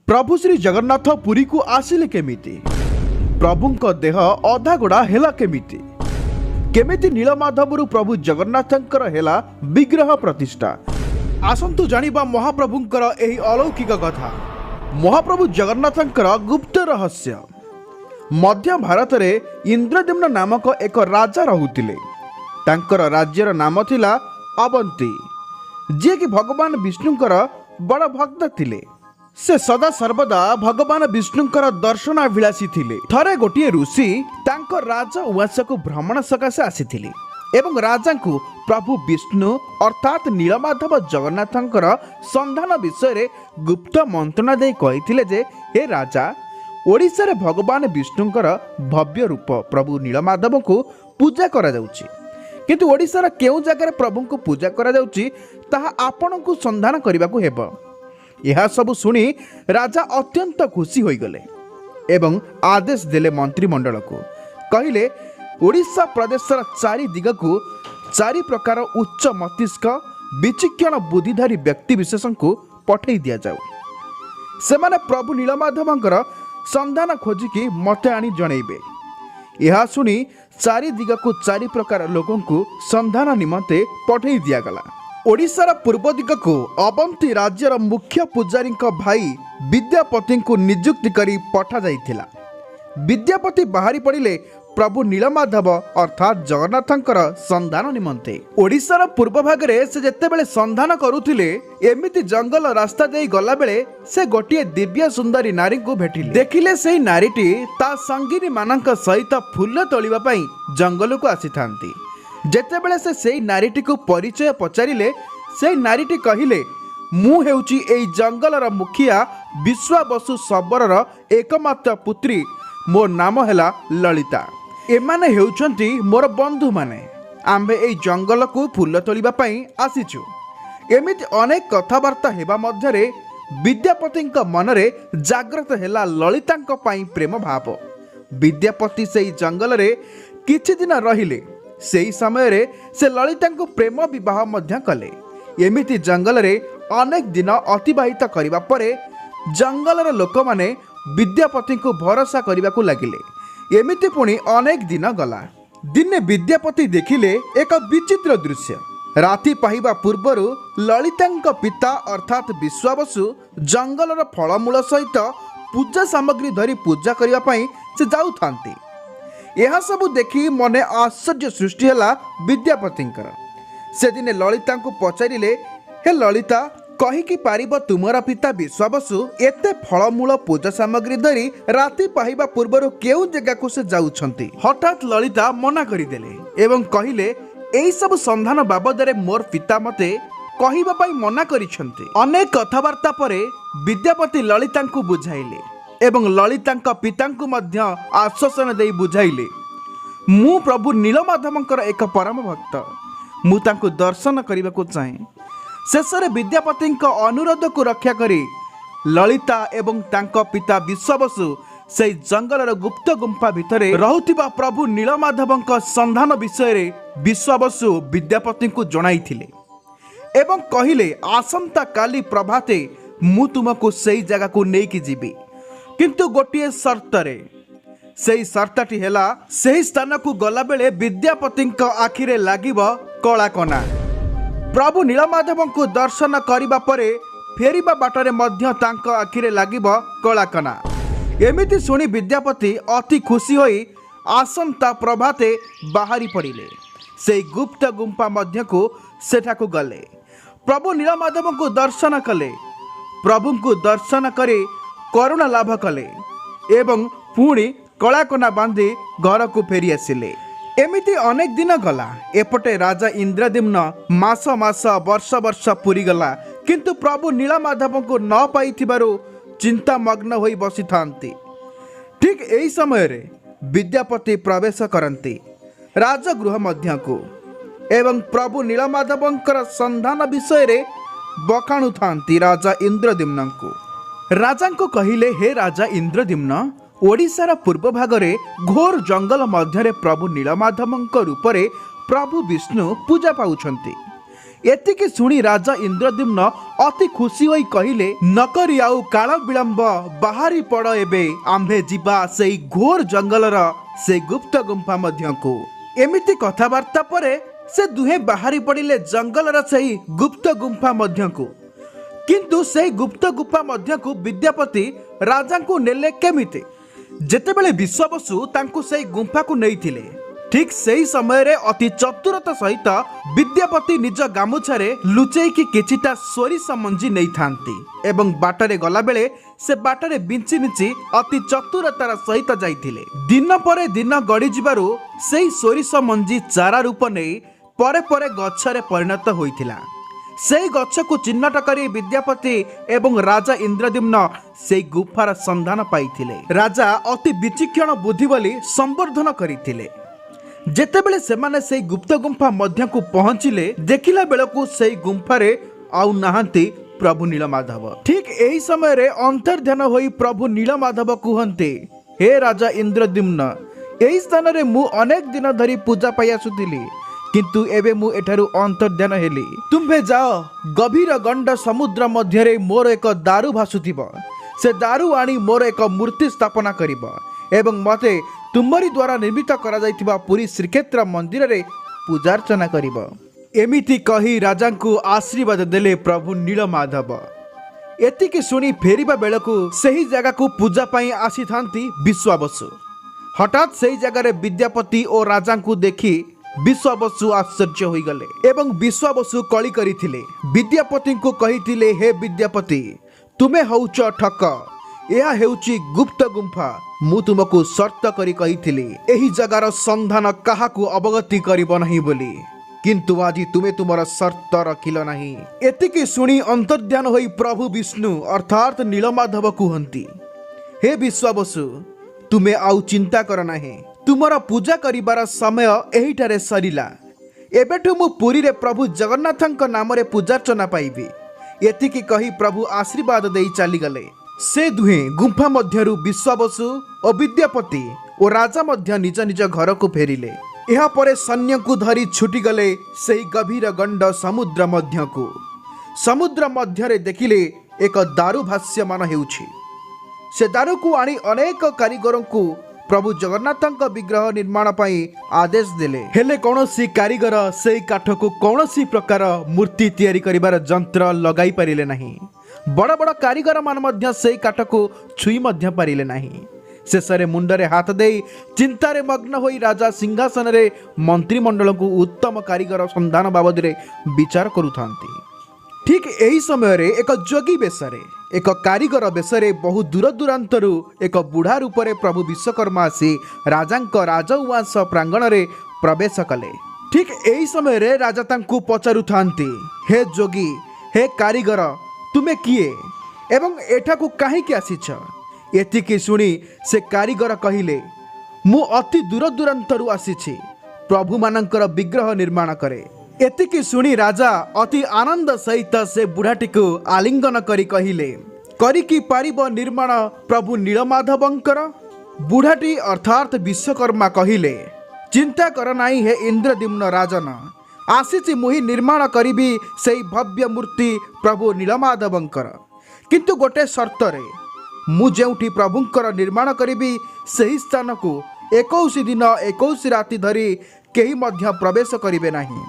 प्रभु श्री जगन्नाथ पुरी को आसिले केमिति प्रभुंक देह अधा गोड़ा हेला केमिति केमिति नीलमाधवरु प्रभु जगन्नाथंकर हेला विग्रह प्रतिष्ठा। आसंतु जानिबा महाप्रभुंकर एही अलौकिक कथा। महाप्रभु जगन्नाथंकर गुप्त रहस्य। मध्य भारत रे इंद्रद्युम्न नामक एक राजा रहुतिले। तांकर राज्यर नाम थिला अवंती, जे कि भगवान विष्णुंकर बड़ भक्त थिले। से सदा सर्वदा भगवान विष्णुंकर दर्शनाभिलाषी थिले। थरे गोटे ऋषि तांकर राजा उवास को भ्रमण सकाशे आसीथिले एवं राजा को प्रभु विष्णु अर्थात नीलमाधव जगन्नाथंकर संधान विषय रे गुप्त मंत्रणा दे कहिथिले जे हे राजा, ओडिशा रे भगवान विष्णुंकर भव्य रूप प्रभु नीलमाधव को पूजा करा जाउची, किंतु ओडिशा रे केउ जगह प्रभु को पूजा करा जाउची ताहा आपण को संधान करबा को हेबो। यह सब शुणी राजा अत्यंत खुशी हो गले एवं आदेश देले मंत्रिमंडल को। कहले ओडिशा प्रदेशर चारि दिग को चारि प्रकार उच्च मस्तिष्क विचक्षण बुद्धिधारी व्यक्ति विशेष को पठै दिया जाऊ। सेमाने प्रभु नीलमाधवंकर संधान खोजिकी मते आनी जणैबे। यह शुणी चारि दिग को चारि प्रकार लोगों को संधान निमंते पठै दिया गला। ओडिशार पूर्व दिग को अवंती राज्यर मुख्य पुजारी भाई विद्यापति को नियुक्ति करी पठा जाइथिला। विद्यापति बाहरी पड़िले प्रभु नीलमाधव अर्थात जगन्नाथंकर संधान निमंते। ओडिशार पूर्व भागरे से जेतेबेले संधान करुथिले, एमिति जंगल रास्ता देई गला बेले से गोटिए दिव्य सुंदरी नारी को भेटिले। देखिले सेही नारीटी ता संगिनी मानक सहित फूल तोलिबा पई जंगल को आसीथांती। जेतेबेले से सेही नारीटी को परिचय पचारिले, सेही नारीटी कहिले मु हेउची एई जंगलर मुखिया विश्वावसु सबरर एकमात्र पुत्री, मो नाम हैला ललिता। एमाने हेउचंती मोर बंधु माने। आम्भे एई जंगल को फूल तोलिबा पई आसीछु। एमिति अनेक कथावार्ता हेबा मध्यरे विद्यापतिंक मनरे जाग्रत हैला ललितांक पई प्रेम भाव। विद्यापति सेई जंगल रे किछि दिन रहिले। सेही समय रे से ललिता को प्रेम विवाह मध्य कले। एमिति जंगल रे अनेक दिन अतिबाहित करिबा परे जंगलर लोक माने विद्यापति को भरोसा करिबा को लागिले। एमिति पुणी अनेक दिन गला। दिने विद्यापति देखिले एक विचित्र दृश्य। राति पाहिबा पूर्वरु ललितांक पिता अर्थात विश्वावसु जंगलर फलमूल सहित पूजा सामग्री धरी पूजा करिबा पई से जाउथांती। यह सब देखी मने आश्चर्य सृष्टि हैला विद्यापतिंकर। से दिने ललिता को पचारिले, हे ललिता, कही कि पारिब तुमरा पिता विश्वावसु एते फलमूल पूजा सामग्री धरी राति पाहिबा पूर्वरु केउ जगह को से जाउछंती। हठात ललिता मना करिदेले एवं कहिले एई सब संधान बाबदरे मोर पिता मते कहिबा पई मना करिछंती। अनेक कथावार्ता परे विद्यापति ललिता को बुझाइले एवं ललितांक पितांकु मध्य आश्वासन दे बुझाइले, मु प्रभु नीलमाधवंकर एक परम भक्त, मु तांको दर्शन करने को चाहे। शेषरे विद्यापतिंक अनुरोध को रक्षा करी ललिता एवं तांको पिता विश्वावसु से जंगलर गुप्त गुंफा भितरे रहुतिबा प्रभु नीलमाधवंक संधान विषय रे विश्वावसु विद्यापति को जणाइथिले एवं कहिले, आसंता काली प्रभाते मु तुमको सेई जगह को नेकी जीबी, किंतु गोटे शर्तरे। सेही शर्तटी हेला, सेही स्थान को गला बेले विद्यापतिंक आखिरे लागिब कलाकना। प्रभु नीलमाधव को दर्शन करिबा परे फेरिबा बाटरे मध्य तांक आखिरे लागिब कलाकना। एमिति सुनी विद्यापति अति खुशी होई आसंता प्रभाते बाहरी पड़िले। सेही गुप्त गुंफा मध्य को सेठाको गले। प्रभु नीलमाधव को दर्शन कले। प्रभु को दर्शन करे करुणा लाभ कले एवं पुणी कलाकना बांधी घर को फेरी आसिले। एमिति अनेक दिन गला। एपटे राजा इंद्रद्युम्न मास मास वर्ष वर्ष पूरी गला, किंतु प्रभु नीलमाधव को न पाइथिबारु चिंता मग्न होई बसी थांती। ठीक एही समय रे विद्यापति प्रवेश करंती राजगृह मध्य को एवं प्रभु नीलमाधवंकर संधान विषय रे बखाणु थांती राजा इंद्रद्युम्न को। राजा को कहिले, हे राजा इंद्रद्युम्न, ओडिशार पूर्व भागरे घोर जंगल मध्यरे प्रभु नीलमाधवंक रूपरे प्रभु विष्णु पूजा पाउछंती। एतिକି ଶୁଣି ରାଜା ଇନ୍ଦ୍ରଦ୍ୟୁମ୍ନ ଅତି ଖୁସି ହୋଇ କହିଲେ, ନକରି ଆଉ କାଳ ବିଳମ୍ବ ବାହାରି ପଡ଼, ଏବେ ଆମ୍ଭେ ଯିବା ସେଇ ଘୋର ଜଙ୍ଗଲର ସେ ଗୁପ୍ତ ଗୁମ୍ଫା ମଧ୍ୟକୁ। ଏମିତି କଥାବାର୍ତ୍ତା ପରେ ସେ ଦୁହେଁ ବାହାରି ପଡ଼ିଲେ ଜଙ୍ଗଲର ସେହି ଗୁପ୍ତ ଗୁମ୍ଫା ମଧ୍ୟକୁ। କିନ୍ତୁ ସେହି ଗୁପ୍ତ ଗୁମ୍ଫା ମଧ୍ୟକୁ ବିଦ୍ୟାପତି ରାଜାଙ୍କୁ ନେଲେ କେମିତି? ଯେତେବେଳେ ବିଶ୍ୱାବସୁ ତାଙ୍କୁ ସେହି ଗୁମ୍ଫାକୁ ନେଇଥିଲେ, ଠିକ୍ ସେହି ସମୟରେ ଅତି ଚତୁରତା ସହିତ ବିଦ୍ୟାପତି ନିଜ ଗାମୁଛାରେ ଲୁଚେଇକି କିଛିଟା ସୋରିଷ ମଞ୍ଜି ନେଇଥାନ୍ତି ଏବଂ ବାଟରେ ଗଲାବେଳେ ସେ ବାଟରେ ବିଞ୍ଚି ବିଞ୍ଚି ଅତି ଚତୁରତାର ସହିତ ଯାଇଥିଲେ। ଦିନ ପରେ ଦିନ ଗଡ଼ିଯିବାରୁ ସେହି ସୋରିଷ ମଞ୍ଜି ଚାରା ରୂପ ନେଇ ପରେ ପରେ ଗଛରେ ପରିଣତ ହୋଇଥିଲା। ସେହି ଗଛକୁ ଚିହ୍ନଟ କରି ବିଦ୍ୟାପତି ଏବଂ ରାଜା ଇନ୍ଦ୍ରଦ୍ୟୁମ୍ନ ସେହି ଗୁମ୍ଫାର ସନ୍ଧାନ ପାଇଥିଲେ। ରାଜା ଅତି ବିଚକ୍ଷଣ ବୁଦ୍ଧି ବୋଲି ସମ୍ବର୍ଦ୍ଧନ କରିଥିଲେ। ଯେତେବେଳେ ସେମାନେ ସେହି ଗୁପ୍ତ ଗୁମ୍ଫା ମଧ୍ୟକୁ ପହଞ୍ଚିଲେ, ଦେଖିଲା ବେଳକୁ ସେହି ଗୁମ୍ଫାରେ ଆଉ ନାହାନ୍ତି ପ୍ରଭୁ ନୀଳମାଧବ। ଠିକ୍ ଏହି ସମୟରେ ଅନ୍ତର୍ଧ୍ୟାନ ହୋଇ ପ୍ରଭୁ ନୀଳମାଧବ କୁହନ୍ତି, ହେ ରାଜା ଇନ୍ଦ୍ରଦ୍ୟୁମ୍ନ, ଏହି ସ୍ଥାନରେ ମୁଁ ଅନେକ ଦିନ ଧରି ପୂଜା ପାଇ ଆସୁଥିଲି, କିନ୍ତୁ ଏବେ ମୁଁ ଏଠାରୁ ଅନ୍ତର୍ଧ୍ୟାନ ହେଲି। ତୁମ୍ଭେ ଯାଅ, ଗଭୀର ଗଣ୍ଡ ସମୁଦ୍ର ମଧ୍ୟରେ ମୋର ଏକ ଦାରୁ ଭାସୁଥିବ, ସେ ଦାରୁ ଆଣି ମୋର ଏକ ମୂର୍ତ୍ତି ସ୍ଥାପନା କରିବ ଏବଂ ମୋତେ ତୁମରି ଦ୍ୱାରା ନିର୍ମିତ କରାଯାଇଥିବା ପୁରୀ ଶ୍ରୀକ୍ଷେତ୍ର ମନ୍ଦିରରେ ପୂଜାର୍ଚ୍ଚନା କରିବ। ଏମିତି କହି ରାଜାଙ୍କୁ ଆଶୀର୍ବାଦ ଦେଲେ ପ୍ରଭୁ ନୀଳମାଧବ। ଏତିକି ଶୁଣି ଫେରିବା ବେଳକୁ ସେହି ଜାଗାକୁ ପୂଜା ପାଇଁ ଆସିଥାନ୍ତି ବିଶ୍ୱାବସୁ। ହଠାତ୍ ସେହି ଜାଗାରେ ବିଦ୍ୟାପତି ଓ ରାଜାଙ୍କୁ ଦେଖି ବିଶ୍ୱାବସୁ ଆଶ୍ଚର୍ଯ୍ୟ ହୋଇଗଲେ ଏବଂ ବିଶ୍ୱାବସୁ କଳି କରିଥିଲେ। ବିଦ୍ୟାପତିଙ୍କୁ କହିଥିଲେ, ହେ ବିଦ୍ୟାପତି, ତୁମେ ହେଉଛ ଠକ, ଏହା ହେଉଛି ଗୁପ୍ତ ଗୁମ୍ଫା। ମୁଁ ତୁମକୁ ସର୍ତ୍ତ କରି କହିଥିଲି ଏହି ଜାଗାର ସନ୍ଧାନ କାହାକୁ ଅବଗତି କରିବ ନାହିଁ ବୋଲି, କିନ୍ତୁ ଆଜି ତୁମେ ତୁମର ସର୍ତ୍ତ ରଖିଲ ନାହିଁ। ଏତିକି ଶୁଣି ଅନ୍ତର୍ଧ୍ୟାନ ହୋଇ ପ୍ରଭୁ ବିଷ୍ଣୁ ଅର୍ଥାତ୍ ନୀଳମାଧବ କୁହନ୍ତି, ହେ ବିଶ୍ୱାବସୁ, ତୁମେ ଆଉ ଚିନ୍ତା କର ନାହିଁ, ତୁମର ପୂଜା କରିବାର ସମୟ ଏହିଠାରେ ସରିଲା। ଏବେଠୁ ମୁଁ ପୁରୀରେ ପ୍ରଭୁ ଜଗନ୍ନାଥଙ୍କ ନାମରେ ପୂଜାର୍ଚ୍ଚନା ପାଇବି। ଏତିକି କହି ପ୍ରଭୁ ଆଶୀର୍ବାଦ ଦେଇ ଚାଲିଗଲେ। ସେ ଦୁହେଁ ଗୁମ୍ଫା ମଧ୍ୟରୁ ବିଶ୍ୱାବସୁ ଓ ବିଦ୍ୟାପତି ଓ ରାଜା ମଧ୍ୟ ନିଜ ନିଜ ଘରକୁ ଫେରିଲେ। ଏହାପରେ ସୈନ୍ୟଙ୍କୁ ଧରି ଛୁଟିଗଲେ ସେହି ଗଭୀର ଗଣ୍ଡ ସମୁଦ୍ର ମଧ୍ୟକୁ। ସମୁଦ୍ର ମଧ୍ୟରେ ଦେଖିଲେ ଏକ ଦାରୁ ଭାସ୍ୟମାନ ହେଉଛି। ସେ ଦାରୁକୁ ଆଣି ଅନେକ କାରିଗରଙ୍କୁ ପ୍ରଭୁ ଜଗନ୍ନାଥଙ୍କ ବିଗ୍ରହ ନିର୍ମାଣ ପାଇଁ ଆଦେଶ ଦେଲେ। ହେଲେ କୌଣସି କାରିଗର ସେହି କାଠକୁ କୌଣସି ପ୍ରକାର ମୂର୍ତ୍ତି ତିଆରି କରିବାର ଯନ୍ତ୍ର ଲଗାଇ ପାରିଲେ ନାହିଁ। ବଡ଼ ବଡ଼ କାରିଗର ମାନେ ମଧ୍ୟ ସେହି କାଠକୁ ଛୁଇଁ ମଧ୍ୟ ପାରିଲେ ନାହିଁ। ଶେଷରେ ମୁଣ୍ଡରେ ହାତ ଦେଇ ଚିନ୍ତାରେ ମଗ୍ନ ହୋଇ ରାଜା ସିଂହାସନରେ ମନ୍ତ୍ରିମଣ୍ଡଳଙ୍କୁ ଉତ୍ତମ କାରିଗର ସନ୍ଧାନ ବାବଦରେ ବିଚାର କରୁଥାନ୍ତି। ଠିକ୍ ଏହି ସମୟରେ ଏକ ଯୋଗୀ ବେଶରେ, ଏକ କାରିଗର ବେଶରେ ବହୁ ଦୂରଦୂରାନ୍ତରୁ ଏକ ବୁଢ଼ା ରୂପରେ ପ୍ରଭୁ ବିଶ୍ୱକର୍ମା ଆସି ରାଜାଙ୍କ ରାଜଉଆସ ପ୍ରାଙ୍ଗଣରେ ପ୍ରବେଶ କଲେ। ଠିକ୍ ଏହି ସମୟରେ ରାଜା ତାଙ୍କୁ ପଚାରୁଥାନ୍ତି, ହେ ଯୋଗୀ, ହେ କାରିଗର, ତୁମେ କିଏ ଏବଂ ଏଠାକୁ କାହିଁକି ଆସିଛ? ଏତିକି ଶୁଣି ସେ କାରିଗର କହିଲେ, ମୁଁ ଅତି ଦୂରଦୂରାନ୍ତରୁ ଆସିଛି, ପ୍ରଭୁମାନଙ୍କର ବିଗ୍ରହ ନିର୍ମାଣ କରେ। ଏତିକି ଶୁଣି ରାଜା ଅତି ଆନନ୍ଦ ସହିତ ସେ ବୁଢ଼ାଟିକୁ ଆଲିଙ୍ଗନ କରି କହିଲେ, କରିକି ପାରିବ ନିର୍ମାଣ ପ୍ରଭୁ ନୀଳମାଧବଙ୍କର? ବୁଢ଼ାଟି ଅର୍ଥାତ୍ ବିଶ୍ୱକର୍ମା କହିଲେ, ଚିନ୍ତା କର ନାହିଁ ହେ ଇନ୍ଦ୍ରଦ୍ୟୁମ୍ନ ରାଜନ, ଆସିଛି ମୁଁ ହିଁ ନିର୍ମାଣ କରିବି ସେହି ଭବ୍ୟ ମୂର୍ତ୍ତି ପ୍ରଭୁ ନୀଳମାଧବଙ୍କର, କିନ୍ତୁ ଗୋଟେ ସର୍ତ୍ତରେ। ମୁଁ ଯେଉଁଠି ପ୍ରଭୁଙ୍କର ନିର୍ମାଣ କରିବି ସେହି ସ୍ଥାନକୁ 21 ଦିନ 21 ରାତି ଧରି କେହି ମଧ୍ୟ ପ୍ରବେଶ କରିବେ ନାହିଁ।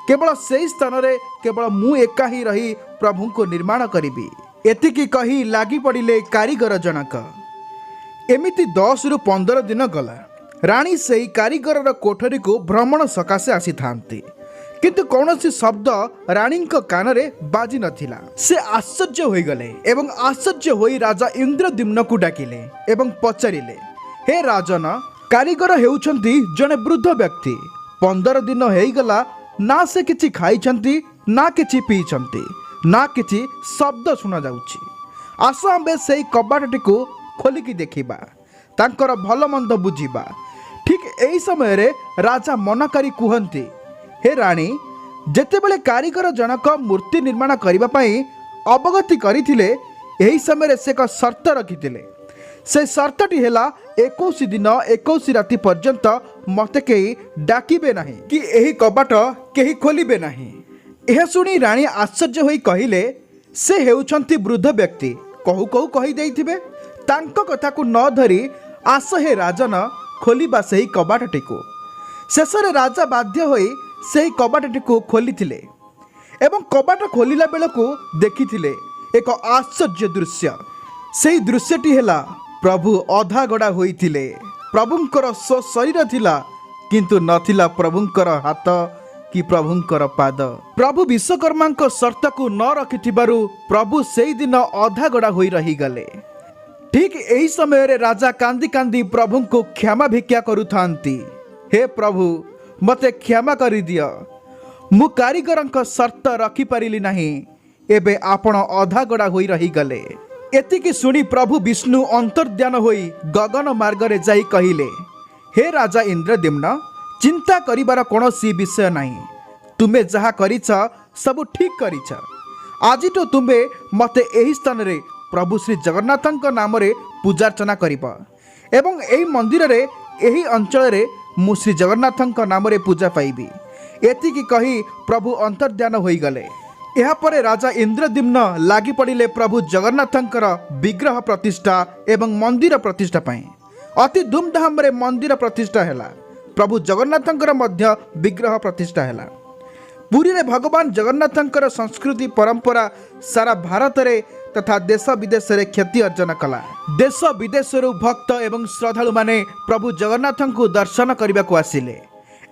କେବଳ ସେହି ସ୍ଥାନରେ କେବଳ ମୁଁ ଏକା ହିଁ ରହି ପ୍ରଭୁଙ୍କୁ ନିର୍ମାଣ କରିବି। ଏତିକି କହି ଲାଗି ପଡ଼ିଲେ କାରିଗର ଜଣକ। ଏମିତି 10ରୁ 15 ଦିନ ଗଲା। ରାଣୀ ସେହି କାରିଗରର କୋଠରୀକୁ ଭ୍ରମଣ ସକାଶେ ଆସିଥାନ୍ତି, କିନ୍ତୁ କୌଣସି ଶବ୍ଦ ରାଣୀଙ୍କ କାନରେ ବାଜି ନଥିଲା। ସେ ଆଶ୍ଚର୍ଯ୍ୟ ହୋଇଗଲେ ଏବଂ ଆଶ୍ଚର୍ଯ୍ୟ ହୋଇ ରାଜା ଇନ୍ଦ୍ରଦ୍ୟୁମ୍ନକୁ ଡାକିଲେ ଏବଂ ପଚାରିଲେ, ହେ ରାଜନ, କାରିଗର ହେଉଛନ୍ତି ଜଣେ ବୃଦ୍ଧ ବ୍ୟକ୍ତି। 15 ଦିନ ହେଇଗଲା, ନା ସେ କିଛି ଖାଇଛନ୍ତି, ନା କିଛି ପିଇଛନ୍ତି, ନା କିଛି ଶବ୍ଦ ଶୁଣାଯାଉଛି। ଆସ ଆମ୍ଭେ ସେହି କବାଟଟିକୁ ଖୋଲିକି ଦେଖିବା, ତାଙ୍କର ଭଲ ମନ୍ଦ ବୁଝିବା। ଠିକ୍ ଏହି ସମୟରେ ରାଜା ମନା କରି କୁହନ୍ତି, ହେ ରାଣୀ, ଯେତେବେଳେ କାରିଗର ଜଣକ ମୂର୍ତ୍ତି ନିର୍ମାଣ କରିବା ପାଇଁ ଅବଗତି କରିଥିଲେ, ଏହି ସମୟରେ ସେ ଏକ ସର୍ତ୍ତ ରଖିଥିଲେ। ସେ ସର୍ତ୍ତଟି ହେଲା 21 ଦିନ 21 ରାତି ପର୍ଯ୍ୟନ୍ତ ମୋତେ କେହି ଡାକିବେ ନାହିଁ କି ଏହି କବାଟ କେହି ଖୋଲିବେ ନାହିଁ। यह शुणी राणी आश्चर्य होई कहिले से हेउछंती वृद्ध व्यक्ति कहू कहू कही देइथिबे तांको कथा को न धरी आस हे राजन खोलिबा सही कबाटटी को। शेषरे राजा बाध्य होई सही कबाटटी को खोलिथिले एवं कबाट खोलिला बेलକୁ देखिथिले एक आश्चर्य दृश्य। सेही दृश्यटी हेला प्रभु अधा गड़ा होइथिले। प्रभुंकर स्व शरीर थिला किंतु नथिला प्रभुंकर हाथ कि प्रभुंकर पाद। प्रभु विश्वकर्मा शर्त को न रखिथिबारु प्रभु सेही दिन अधा गड़ा होई रही गले। ठीक एही समय रे राजा कांदी कांदी प्रभु को क्षमा भिक्षा करुथांती। हे प्रभु मते क्षमा करि दियो, मु कारीगरंक शर्त रखी पारिली नहीं, एबे आपण अधा गड़ा होई रही गले। एतिकी सुनी प्रभु विष्णु अंतर्ध्यान होई गगन मार्ग रे जाई कहिले, हे राजा इंद्रद्युम्न चिंता करिबार कोनोसी विषय नहीं, तुमे जहा करिछ सब ठीक करिछ। आज तो तुमे मते एही स्थान रे प्रभु श्री जगन्नाथंक नाम रे पूजार्चना करिबा एवं एही मंदिर रे एही अंचल रे मु श्री जगन्नाथंक नाम रे पूजा पाइबी। एतिकी कही प्रभु अंतर्ध्यान होई गले। यह परे राजा इंद्रद्युम्न लागि पड़िले प्रभु जगन्नाथंकर विग्रह प्रतिष्ठा एवं मंदिर प्रतिष्ठा पाई। अति धूमधाम रे मंदिर प्रतिष्ठा हैला। प्रभु जगन्नाथंकर मध्य विग्रह प्रतिष्ठा हैला। पुरी रे भगवान जगन्नाथंकर संस्कृति परंपरा सारा भारत रे तथा देश विदेश रे ख्याति अर्जन कला। देश विदेश भक्त एवं श्रद्धालु माने प्रभु जगन्नाथंकु दर्शन करने को आसिले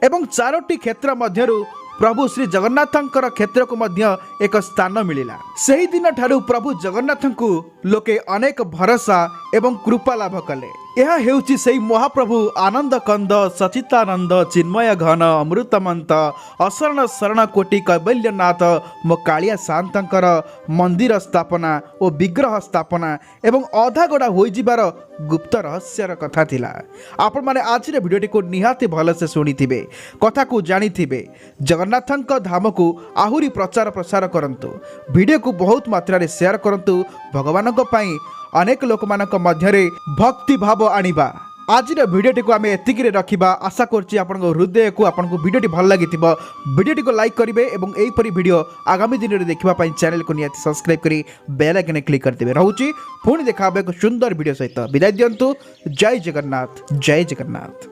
एवं चारोटी क्षेत्र मध्यरु प्रभु श्री जगन्नाथंकर क्षेत्र को मध्य एक स्थान मिलिला। सही दिन ठारू प्रभु जगन्नाथंकु लोके अनेक भरोसा एवं कृपा लाभ कले। यह हेउची सेही महाप्रभु आनंद कंद सचितानंद चिन्मय घन अमृतमंत अशरण शरण कोटि कैवल्यनाथ मो कालिया शांतंकर मंदिर स्थापना और विग्रह स्थापना एवं अधा गड़ा होई जिबार गुप्त रहस्यर कथा थिला। आपण माने आज रे वीडियोटी को निहाती भल से सुनिथिबे, कथा को जानिथिबे। जगन्नाथंक धाम को आहुरी प्रचार प्रसार करंतु, वीडियो को बहुत मात्रा रे शेयर करंतु। भगवानक पई अनेक लोक मानक मध्यरे भक्ति भाव आनिबा। आज वीडियोटी को आम एतिक रखा। आशा करछि आपन हृदय को आपन को वीडियोटी भल लगी वीडियोटी को लाइक करेंगे और यहीपरी वीडियो आगामी दिन में देखा चैनल को निहाती सब्सक्राइब करी बेल आइकन क्लिक करते रहूची। पुणी देखा एक सुंदर वीडियो सहित विदाय दियंतु। जय जगन्नाथ, जय जगन्नाथ।